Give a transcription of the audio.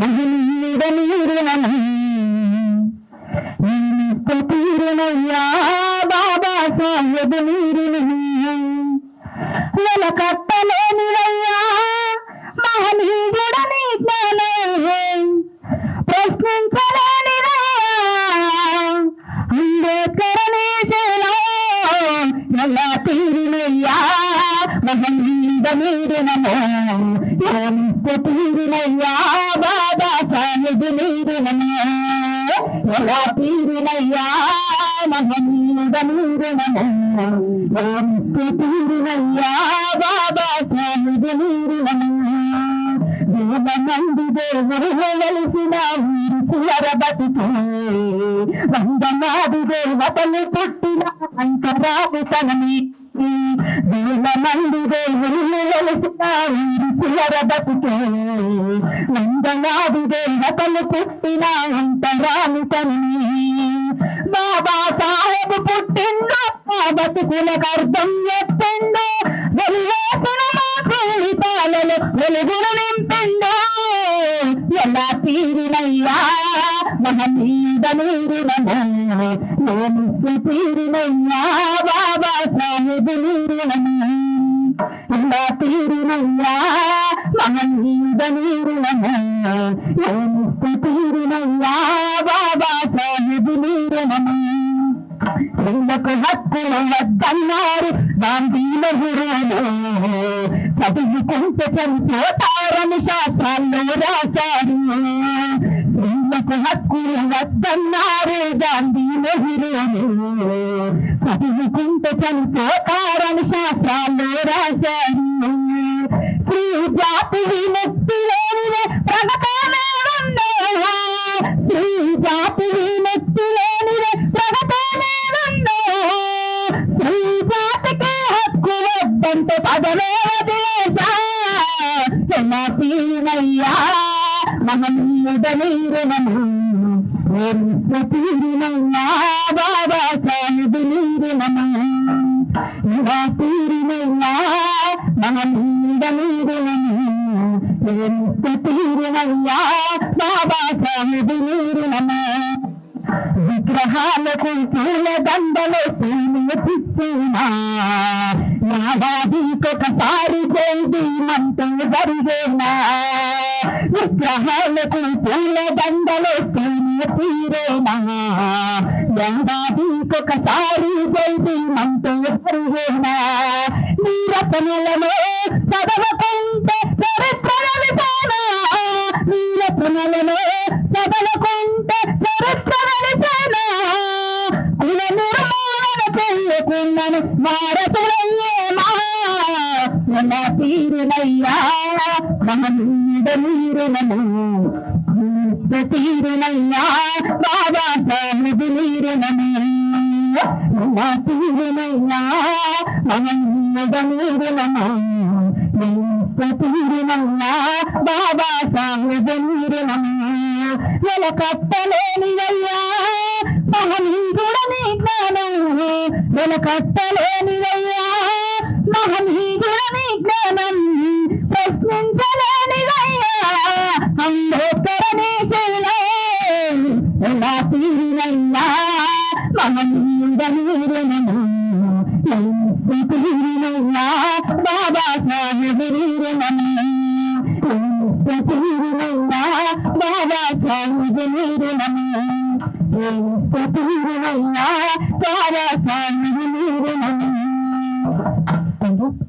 మహిళ నీరునము తీరునయ్యా బాబా సాహెబ్ నీరునము కట్టలేనివయ్యా మహనీయుడ నీ జ్ఞానం ప్రశ్నించలేనివయ్యా అంబేద్కర్ నీశలో ఎలా తీరినయ్యా మహనీయుడ నీరునము తీరినయ్యా బాబా సాహెబ్ నీరునము ఎలా తీరినయ్యా మహనీయుడ నీరునము తీరినయ్యా బాబా సాహెబ్ నీరునము మంది దేవుడు వెలిసిన ఊరి చివర బతికి 100 నాడు దేవతలు పుట్టిన అంతరాపుతనమి మంది దేవుడు వెలిసిన ఊరి చివర బతికి 100 నాడు దేవతలు పుట్టిన అంతరాపుతనమి బాబా సాహెబ్ పుట్టిండు బతుకులకు అర్థం చెప్పిండు వెలివేసిన మా జీవితాలలో వెలుగును నింపిండు ఎలా తీరినయ్యా మహనీయుడ నీరునము తీరినయ్యా బాబా సాహెబ్ నీరునము ఎలా తీరినయ్యా మహనీయుడ నీరునము తీరినయ్యా బాబా సాహెబ్ నీరునము స్త్రీలకు హక్కులు వద్దన్నారు గాంధీ నెహ్రూలు చదువుకుంటే చనిపోతారని శాస్త్రాల్లో రాశారు స్త్రీలకు హక్కులు వద్దన్నారు గాంధీ నెహ్రూలు చదువుకుంటే చనిపోతారని శాస్త్రాల్లో రాశారు స్త్రీ జాతి విముక్తి లేని ప్రగతమే ఉన్నదా స్త్రీ జాతి విముక్తి లేని అంటే పదవే వదిలేసా ఎలా తీరినయ్యా మహనీయుడ నీరునము తీరినయ్యా బాబా సాహెబ్ నీరునము ఎలా తీరినయ్యా మహనీయుడ నీరునము తీరినయ్యా బాబా సాహెబ్ నీరునము విగ్రహాలకు పూల దండలు పిచ్చినా ఏడాదికొకసారి జైదీమంటూ జరిగేనా విగ్రహాలకు పూల దండలు తీరేనా ఏడాదికొకసారి జైదీమంటూ జరిగేనా నీ రచనలను చదవకుంటే చరిత్ర వెలిసేనా నీ రచనలను చదవకుంటే చరిత్ర వెలిసేనా కుల నిర్మూలన చేయకుండాను వారసులయ్యేనా ఎలా తీరినయ్యా మహనీయుడ నీరునము తీరినయ్యా బాబా సాహెబ్ నీరునము ఎలా తీరినయ్యా మహనీయుడ నీరునము తీరినయ్యా బాబా సాహెబ్ నీరునము వెలకట్టలేనివయ్యా మహనీయుడ నీ జ్ఞానం వెలకట్టలేనివయ్యా మహనీయుడ నీ జ్ఞానం ప్రశ్నించలేనివయ్యా అంబేద్కర్ నీశలో ఎలా తీరినయ్యా మహనీయుడ నీరునము తీరినయ్యా బాబా సాహెబ్ నీరునము తీరినయ్యా బాబా సాహెబ్ నీరునము తీరినయ్యా బాబా సాహెబ్ నీరునము